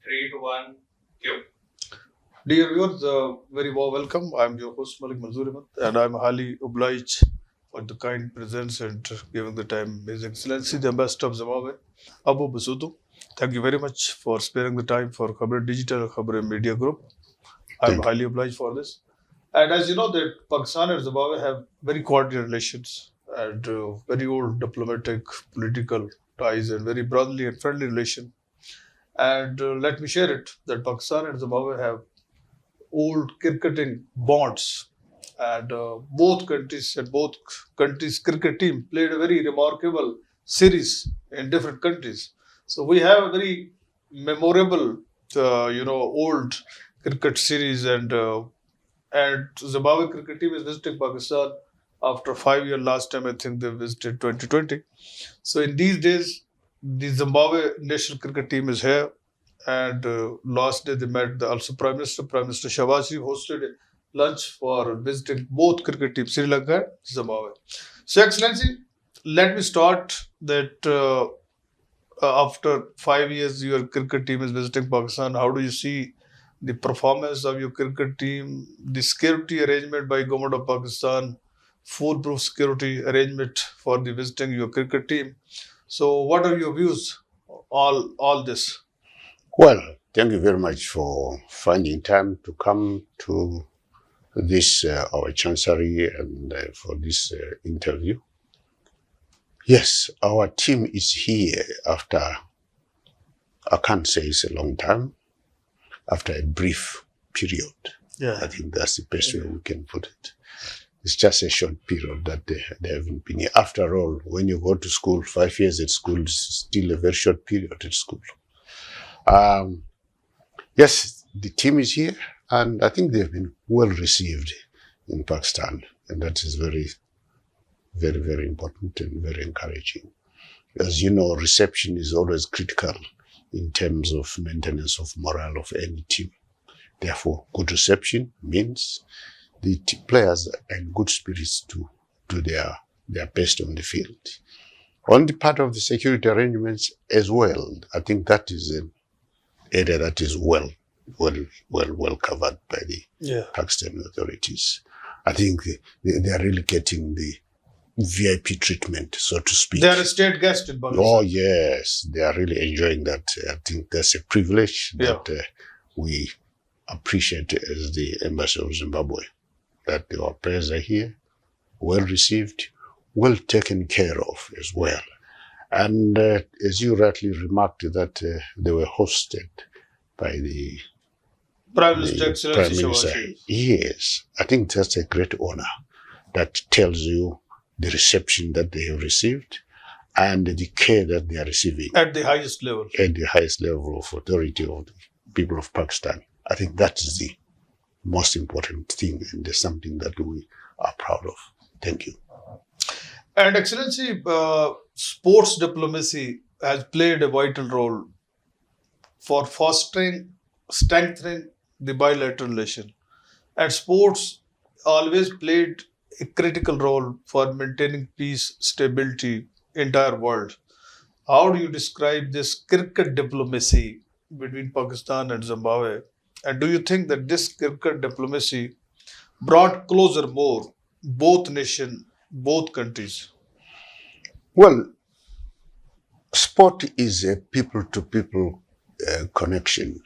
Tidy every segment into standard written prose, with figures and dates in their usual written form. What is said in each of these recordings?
3, 2, 1, go. Dear viewers, very warm welcome. I'm your host Malik Manzoor, and I'm highly obliged for the kind presence and giving the time His Excellency, the Ambassador of Zimbabwe, Abu Basutu. Thank you very much for sparing the time for Khabrain Digital, Khabrain Media Group. I'm Thank highly obliged for this. And as you know, that Pakistan and Zimbabwe have very cordial relations and very old diplomatic, political ties and very brotherly and friendly relation. And let me share it that Pakistan and Zimbabwe have old cricketing bonds, and both countries' cricket team played a very remarkable series in different countries. So we have a very memorable, old cricket series, and Zimbabwe cricket team is visiting Pakistan after 5 years. Last time I think they visited 2020. So in these days, the Zimbabwe national cricket team is here, and last day they met the also Prime Minister Shahbaz Sharif hosted a lunch for visiting both cricket teams, Sri Lanka and Zimbabwe. So, Excellency, let me start that after 5 years, your cricket team is visiting Pakistan. How do you see the performance of your cricket team, the security arrangement by government of Pakistan, foolproof security arrangement for the visiting your cricket team? So, what are your views? All this. Well, thank you very much for finding time to come to this our chancery and for this interview. Yes, our team is here after, I can't say it's a long time, after a brief period. Yeah. I think that's the best way we can put it. It's just a short period that they haven't been here. After all, when you go to school, 5 years at school is still a very short period at school. Yes, the team is here, and I think they've been well received in Pakistan, and that is very, very, very important and very encouraging. As you know, reception is always critical in terms of maintenance of morale of any team. Therefore, good reception means the players are in good spirits to do their best on the field. On the part of the security arrangements as well, I think that is an area that is well covered by the Pakistani authorities. I think they are really getting the VIP treatment, so to speak. They are a state guest in Pakistan. Oh yes, they are really enjoying that. I think that's a privilege that we appreciate as the Ambassador of Zimbabwe, that our players are here, well received, well taken care of as well. And as you rightly remarked, that they were hosted by the Prime Minister, Excellency Prime Minister. Shahbaz Sharif. Yes, I think that's a great honor. That tells you the reception that they have received and the care that they are receiving. At the highest level. At the highest level of authority of the people of Pakistan. I think that is the most important thing, and there's something that we are proud of. Thank you. And Excellency, sports diplomacy has played a vital role for fostering, strengthening the bilateral relation. And sports always played a critical role for maintaining peace, stability, entire world. How do you describe this cricket diplomacy between Pakistan and Zimbabwe? And do you think that this cricket diplomacy brought closer more both nation, both countries? Well, sport is a people-to-people connection.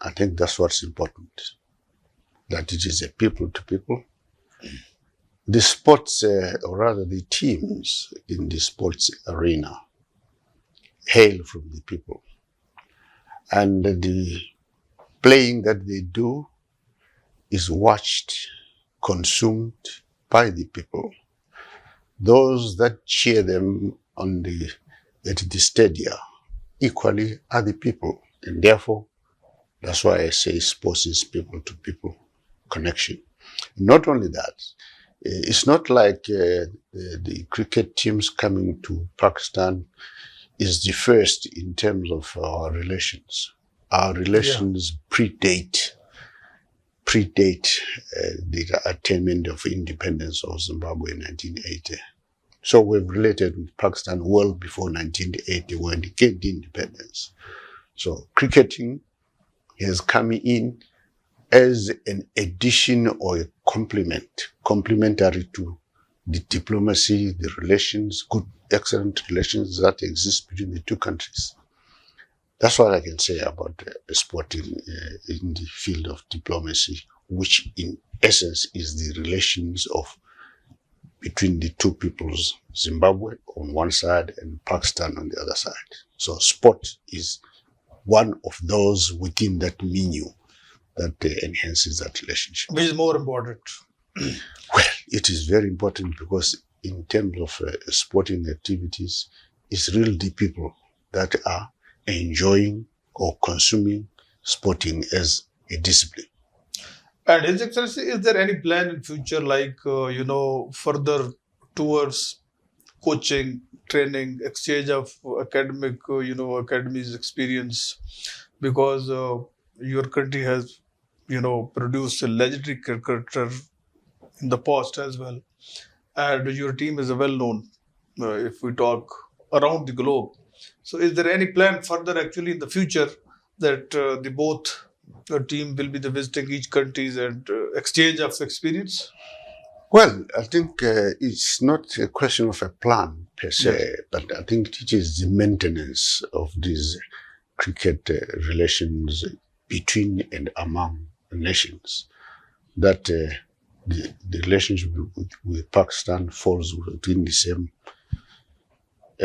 I think that's what's important, that it is a people-to-people. The sports, or rather the teams in the sports arena, hail from the people. And the playing that they do is watched, consumed by the people. Those that cheer them at the stadia equally are the people. And therefore, that's why I say sports is people-to-people connection. Not only that, it's not like the cricket teams coming to Pakistan is the first in terms of our relations. Our relations predate the attainment of independence of Zimbabwe in 1980. So we've related with Pakistan well before 1980 when they gained independence. So cricketing has come in as an addition or a complementary to the diplomacy, the relations, good, excellent relations that exist between the two countries. That's what I can say about sport in the field of diplomacy, which in essence is the relations of between the two peoples, Zimbabwe on one side and Pakistan on the other side. So sport is one of those within that menu that enhances that relationship. Which is more important? Well, it is very important because in terms of sporting activities, it's really the people that are enjoying or consuming sporting as a discipline. And His Excellency, is there any plan in future, like further towards coaching, training, exchange of academic, academies experience? Because your country has, produced a legendary cricketer in the past as well, and your team is a well-known. If we talk around the globe, so is there any plan further actually in the future that the both team will be the visiting each countries and exchange of experience? Well, I think it's not a question of a plan per se, Yes. but I think it is the maintenance of these cricket relations between and among nations that the relationship with Pakistan falls within the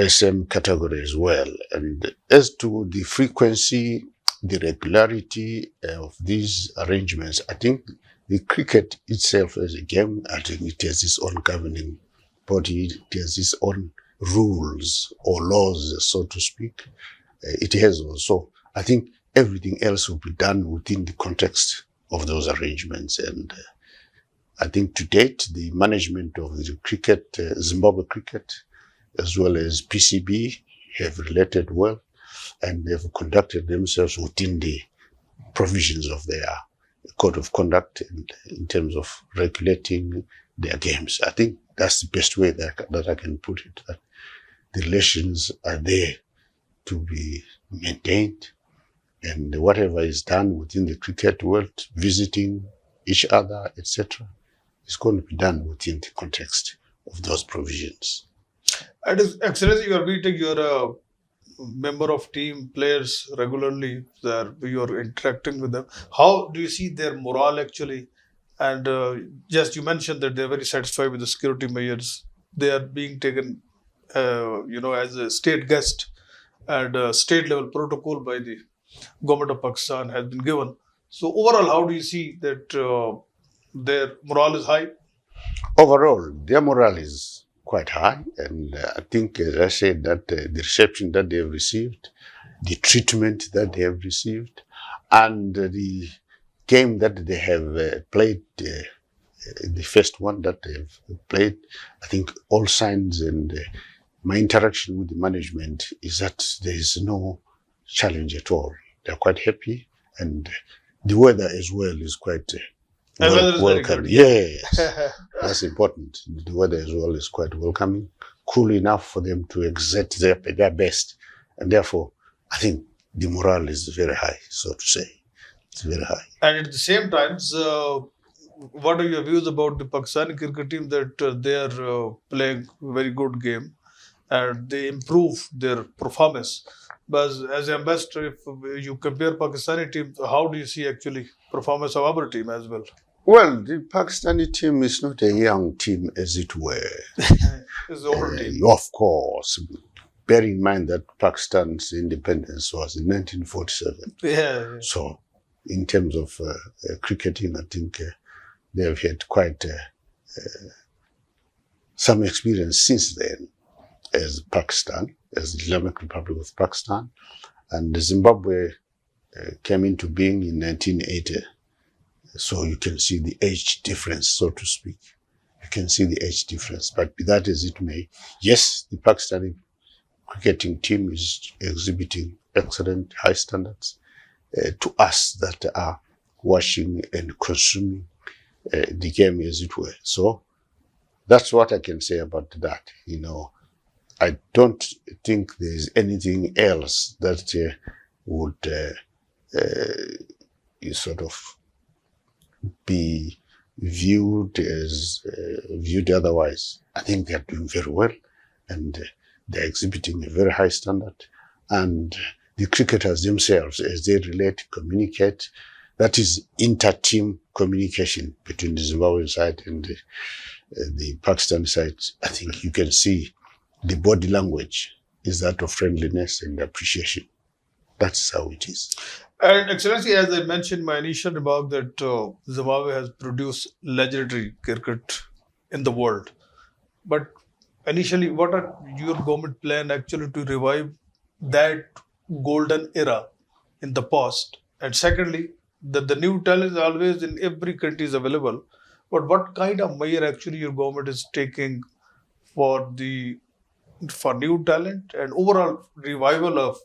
same category as well. And as to the frequency, the regularity of these arrangements, I think the cricket itself as a game, I think it has its own governing body, it has its own rules or laws, so to speak. It has also, I think everything else will be done within the context of those arrangements. And I think to date, the management of the cricket, Zimbabwe cricket, as well as PCB, have related well and they've conducted themselves within the provisions of their code of conduct in terms of regulating their games. I think that's the best way that I can put it, that the relations are there to be maintained, and whatever is done within the cricket world, visiting each other, etc., is going to be done within the context of those provisions. And His Excellency, you are meeting your member of team players regularly. You're interacting with them. How do you see their morale actually? And just you mentioned that they're very satisfied with the security measures. They are being taken, as a state guest, and state level protocol by the government of Pakistan has been given. So overall, how do you see that their morale is high? Overall, their morale is quite high, and I think, as I said, that the reception that they have received, the treatment that they have received, and the game that they have played, the first one that they have played, I think all signs and my interaction with the management is that there is no challenge at all. They're quite happy, and the weather as well is quite The weather is very welcome. good. Yes, that's important. The weather as well is quite welcoming, cool enough for them to exert their best, and therefore, I think the morale is very high, so to say. It's very high. And at the same time, what are your views about the Pakistani cricket team that they are playing very good game and they improve their performance? But as an ambassador, if you compare Pakistani team, how do you see actually performance of our team as well? Well, the Pakistani team is not a young team, as it were. It's the old team. Of course, bear in mind that Pakistan's independence was in 1947. Yeah. So, in terms of cricketing, I think they have had quite some experience since then as Pakistan, as the Islamic Republic of Pakistan. And Zimbabwe came into being in 1980. So you can see the age difference, so to speak. You can see the age difference. But be that as it may, yes, the Pakistani cricketing team is exhibiting excellent high standards to us that are watching and consuming the game, as it were. So that's what I can say about that. I don't think there's anything else that would sort of be viewed otherwise. I think they are doing very well, and they're exhibiting a very high standard. And the cricketers themselves, as they relate, communicate, that is inter-team communication between the Zimbabwean side and the Pakistan side. I think you can see the body language is that of friendliness and appreciation. That's how it is. And Excellency, as I mentioned in my initial remark, that Zimbabwe has produced legendary cricket in the world. But initially, what are your government plan actually to revive that golden era in the past? And secondly, that the new talent is always in every country is available. But what kind of measure actually your government is taking for new talent and overall revival of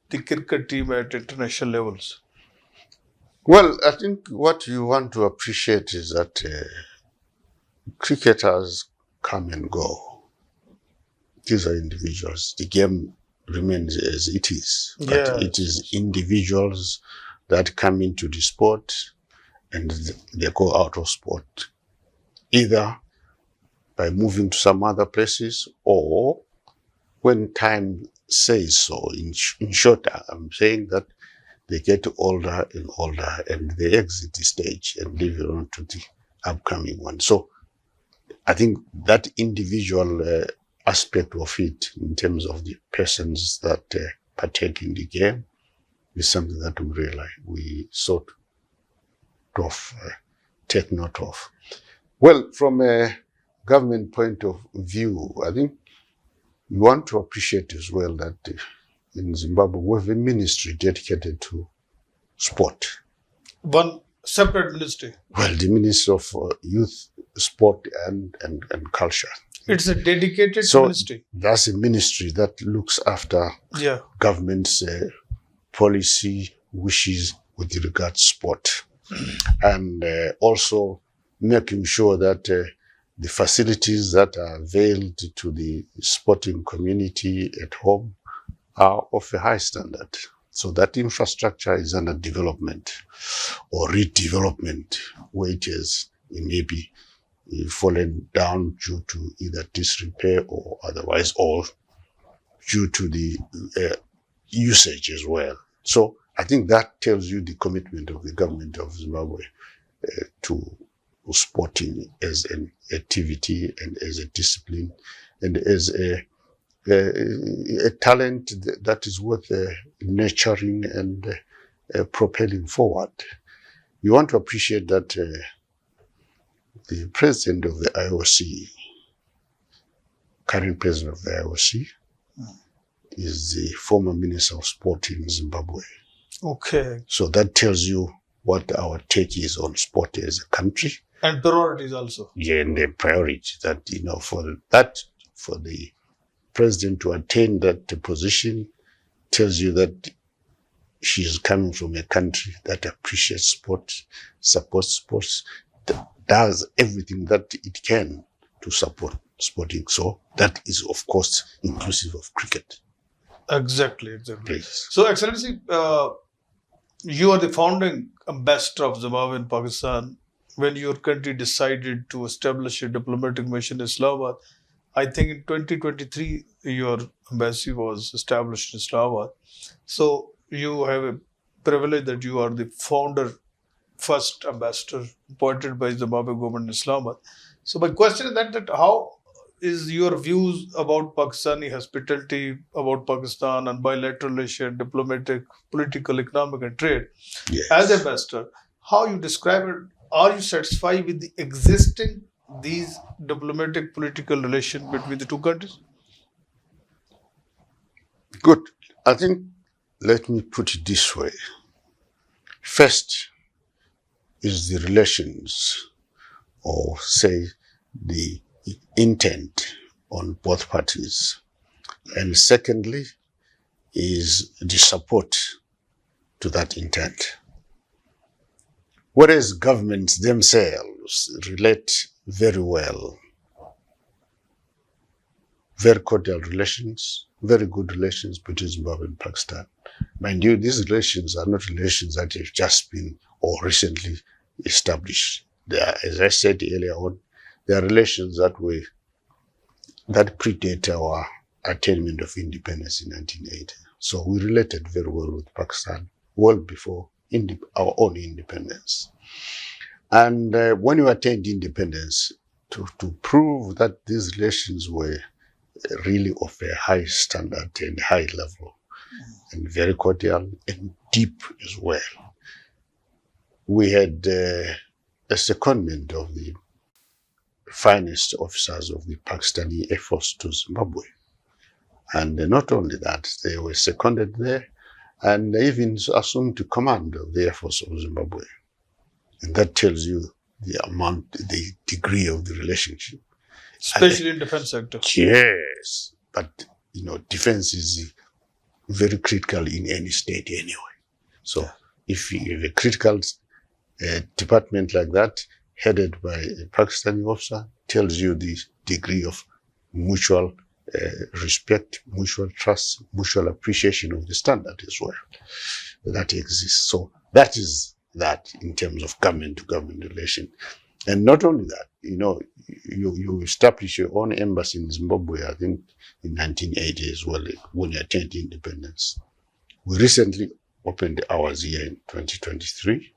the cricket team at international levels? Well, I think what you want to appreciate is that cricketers come and go. These are individuals. The game remains as it is. But it is individuals that come into the sport and they go out of sport, either by moving to some other places or when time says so. In short, I'm saying that they get older and older and they exit the stage and leave it on to the upcoming one. So I think that individual aspect of it in terms of the persons that partake in the game is something that we sort of take note of. Well, from a government point of view, I think we want to appreciate as well that in Zimbabwe we have a ministry dedicated to sport. One separate ministry. Well, the Ministry of Youth, Sport and Culture. It's a dedicated ministry. That's a ministry that looks after government's policy wishes with regard to sport. And also making sure that the facilities that are availed to the sporting community at home are of a high standard. So that infrastructure is under development or redevelopment, where it is maybe fallen down due to either disrepair or otherwise, or due to the usage as well. So I think that tells you the commitment of the government of Zimbabwe to sporting as an activity and as a discipline and as a talent that is worth nurturing and propelling forward. You want to appreciate that the president of the IOC, current president of the IOC, is the former Minister of Sport in Zimbabwe. Okay. So that tells you what our take is on sport as a country. And priorities also. Yeah, and the priority that, for the president to attain that position tells you that she is coming from a country that appreciates sport, supports sports, does everything that it can to support sporting. So that is, of course, inclusive of cricket. Exactly. Please. So, Excellency, you are the founding ambassador of Zimbabwe in Pakistan. When your country decided to establish a diplomatic mission in Islamabad, I think in 2023, your embassy was established in Islamabad. So you have a privilege that you are the first ambassador appointed by Zimbabwe government in Islamabad. So my question is that how is your views about Pakistani hospitality, about Pakistan and bilateral relation, diplomatic, political, economic and trade? Yes. As ambassador, how you describe it? Are you satisfied with the existing these diplomatic political relations between the two countries? Good. I think, let me put it this way. First is the relations, or say the intent on both parties. And secondly is the support to that intent. Whereas governments themselves relate very well, very cordial relations, very good relations between Zimbabwe and Pakistan. Mind you, these relations are not relations that have just been or recently established. They are, as I said earlier on, they are relations that predate our attainment of independence in 1980. So we related very well with Pakistan well before our own independence. And when we attained independence, to prove that these relations were really of a high standard and high level, and very cordial and deep as well, we had a secondment of the finest officers of the Pakistani Air Force to Zimbabwe. And not only that, they were seconded there and even assumed to command of the Air Force of Zimbabwe. And that tells you the degree of the relationship. Especially in defense sector. Yes, but defense is very critical in any state anyway. So if you have a critical department like that, headed by a Pakistani officer, tells you the degree of mutual respect, mutual trust, mutual appreciation of the standard as well that exists. So that is that in terms of government-to-government relation. And not only that, you establish your own embassy in Zimbabwe, I think in 1980 as well, when you attained independence. We recently opened ours here in 2023,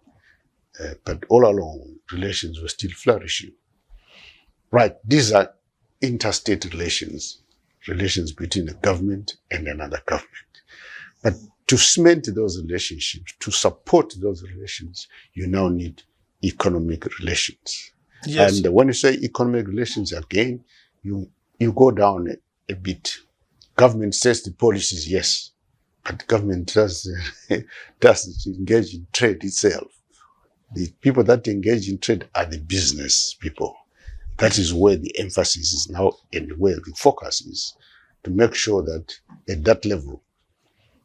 but all along, relations were still flourishing. Right, these are interstate relations between a government and another government. But to cement those relationships, to support those relations, you now need economic relations. Yes. And when you say economic relations, again, you go down a bit. Government says the policies, yes, but government doesn't engage in trade itself. The people that engage in trade are the business people. That is where the emphasis is now and where the focus is, to make sure that at that level,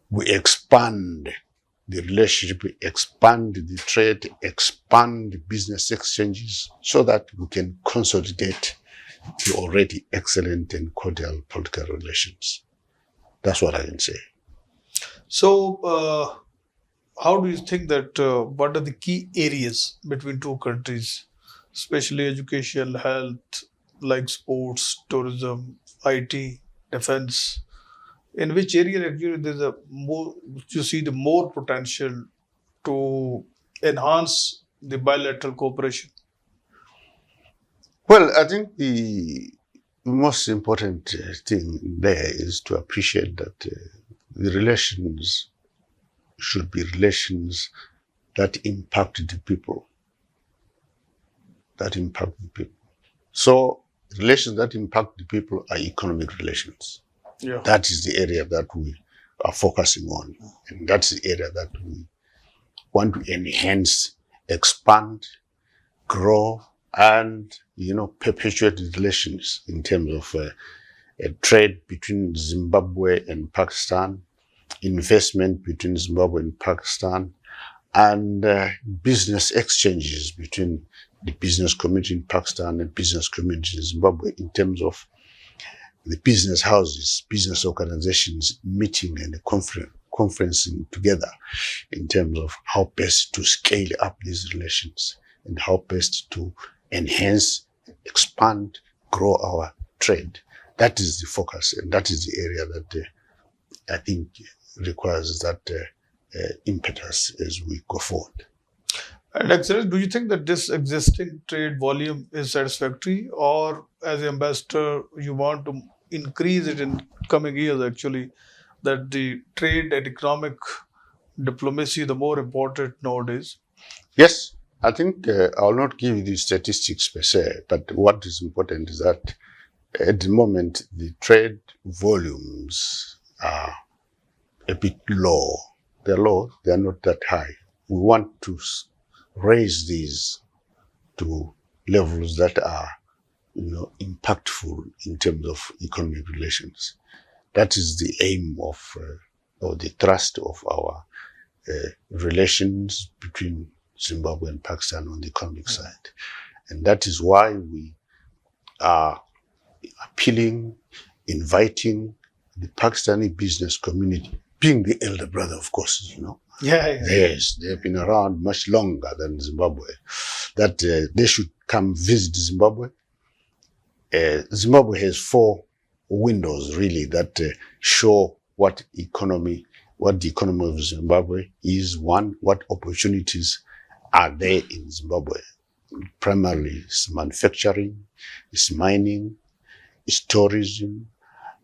we expand the relationship, expand the trade, expand the business exchanges so that we can consolidate the already excellent and cordial political relations. That's what I can say. So, how do you think that, what are the key areas between two countries, especially education, health, like sports, tourism, IT, defense? In which area actually you see the more potential to enhance the bilateral cooperation? Well, I think the most important thing there is to appreciate that the relations should be relations that impact the people. So relations that impact the people are economic relations. Yeah. That is the area that we are focusing on. And that's the area that we want to enhance, expand, grow, and, perpetuate the relations in terms of a trade between Zimbabwe and Pakistan, investment between Zimbabwe and Pakistan, and business exchanges between the business community in Pakistan and business community in Zimbabwe in terms of the business houses, business organizations meeting and conferencing together in terms of how best to scale up these relations and how best to enhance, expand, grow our trade. That is the focus, and that is the area that I think requires that impetus as we go forward. And actually, do you think that this existing trade volume is satisfactory, or as ambassador, you want to increase it in coming years, actually, that the trade and economic diplomacy the more important nowadays? Yes, I think I'll not give you the statistics per se, but what is important is that at the moment, the trade volumes are a bit low. They're low, they're not that high. We want to raise these to levels that are, impactful in terms of economic relations. That is the aim of, or the thrust of our relations between Zimbabwe and Pakistan on the economic side. And that is why we are appealing, inviting the Pakistani business community being the elder brother, of course, Yeah. Yes, they've been around much longer than Zimbabwe. That they should come visit Zimbabwe. Zimbabwe has 4 windows really that show what the economy of Zimbabwe is. One, what opportunities are there in Zimbabwe? Primarily, it's manufacturing, it's mining, it's tourism,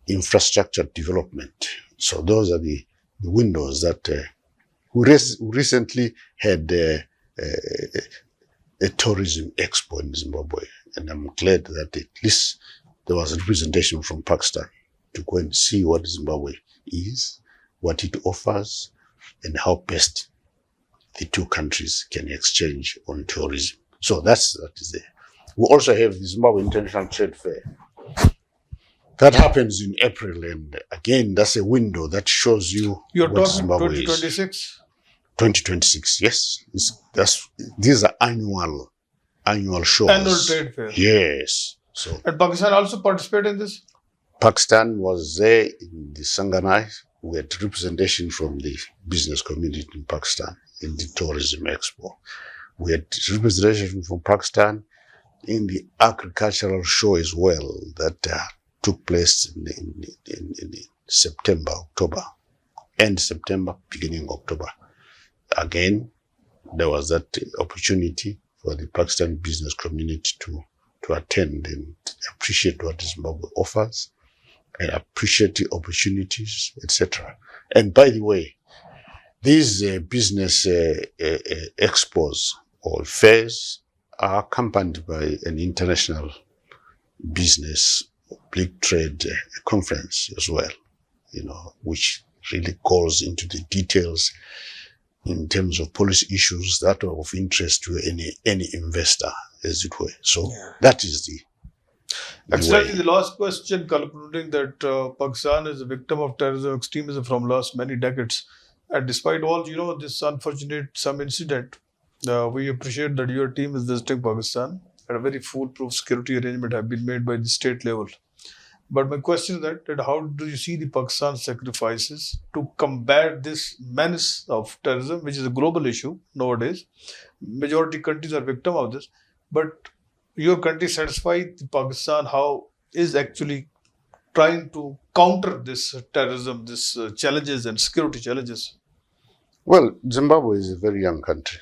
infrastructure development. So those are the windows that we recently had a tourism expo in Zimbabwe, and I'm glad that at least there was a representation from Pakistan to go and see what Zimbabwe is, what it offers, and how best the 2 countries can exchange on tourism. So that is there. We also have the Zimbabwe International Trade Fair. That happens in April, and again, that's a window that shows you You're what talking Zimbabwe 2026? is. 2026, yes. These are annual shows. Annual trade fair. Yes. So And Pakistan also participate in this? Pakistan was there in the Shanghai. We had representation from the business community in Pakistan in the tourism expo. We had representation from Pakistan in the agricultural show as well that took place in September, October, end September, beginning October. Again, there was that opportunity for the Pakistan business community to attend and appreciate what Zimbabwe offers and appreciate the opportunities, etc. And by the way, these business expos or fairs are accompanied by an international business big trade conference as well, which really goes into the details in terms of policy issues that are of interest to any investor, as it were. So that is the Exactly. The last question, concluding that Pakistan is a victim of terrorism extremism from last many decades. And despite all, this unfortunate some incident, we appreciate that your team is visiting Pakistan and a very foolproof security arrangement have been made by the state level. But my question is that how do you see the Pakistan sacrifices to combat this menace of terrorism, which is a global issue nowadays? Majority countries are victim of this, but your country satisfied Pakistan how is actually trying to counter this terrorism, this challenges and security challenges? Well, Zimbabwe is a very young country.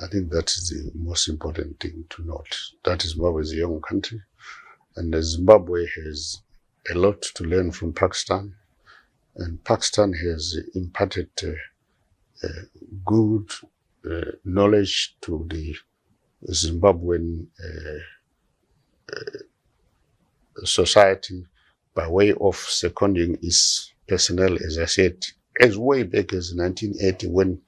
I think that is the most important thing to note. That Zimbabwe is a young country, and Zimbabwe has a lot to learn from Pakistan, and Pakistan has imparted good knowledge to the Zimbabwean society by way of seconding its personnel, as I said, as way back as 1980 when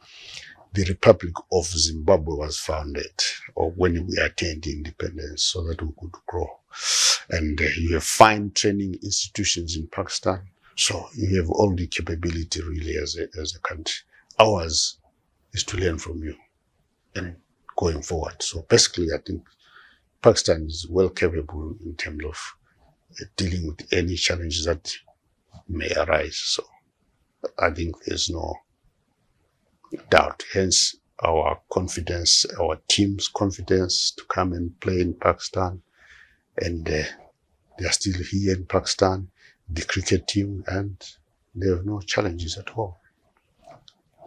the Republic of Zimbabwe was founded, or when we attained independence, so that we could grow. And you have fine training institutions in Pakistan, so you have all the capability really as a country. Ours is to learn from you and going forward. So basically, I think Pakistan is well capable in terms of dealing with any challenges that may arise. So I think there's no doubt. Hence our confidence, our team's confidence to come and play in Pakistan. And they are still here in Pakistan, the cricket team, and they have no challenges at all.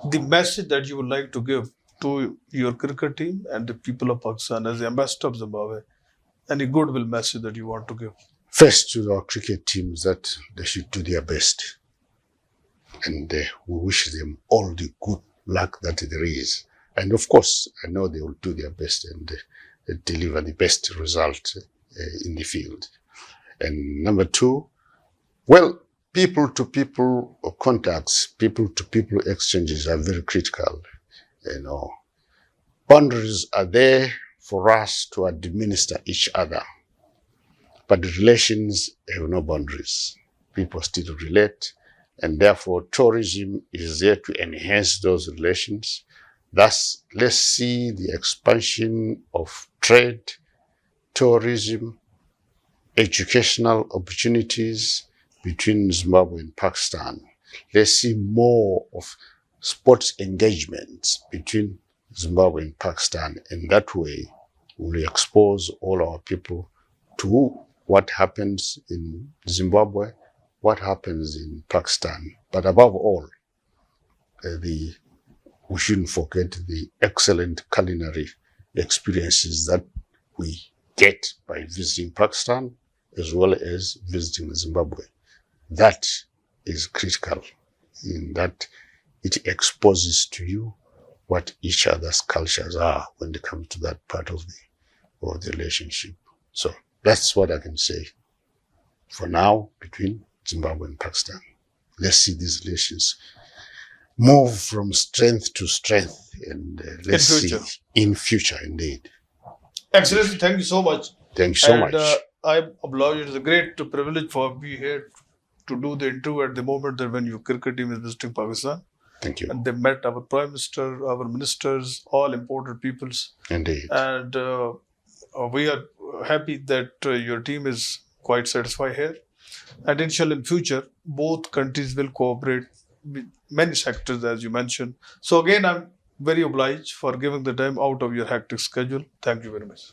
The message that you would like to give to your cricket team and the people of Pakistan as the ambassador of Zimbabwe, any goodwill message that you want to give? First, to our cricket teams, that they should do their best. And we wish them all the good luck that there is. And of course, I know they will do their best and deliver the best result in the field. And number two, well, people-to-people contacts, people-to-people exchanges are very critical. Boundaries are there for us to administer each other, but the relations have no boundaries. People still relate, and therefore tourism is there to enhance those relations. Thus, let's see the expansion of trade, tourism, educational opportunities between Zimbabwe and Pakistan. let's see more of sports engagements between Zimbabwe and Pakistan. In that way, we'll expose all our people to what happens in Zimbabwe, what happens in Pakistan. But above all, we shouldn't forget the excellent culinary experiences that we get by visiting Pakistan as well as visiting Zimbabwe. That is critical in that it exposes to you what each other's cultures are when they come to that part of the relationship. So that's what I can say for now between Zimbabwe and Pakistan. Let's see these relations move from strength to strength, and let's see in future, indeed. Excellent. Thank you so much. Thank you so much. I'm obliged. It's a great privilege for me here to do the interview at the moment that when your cricket team is visiting Pakistan. Thank you. And they met our Prime Minister, our ministers, all important peoples. Indeed. And we are happy that your team is quite satisfied here. And inshallah in future, both countries will cooperate with many sectors as you mentioned. So again, I'm very obliged for giving the time out of your hectic schedule. Thank you very much.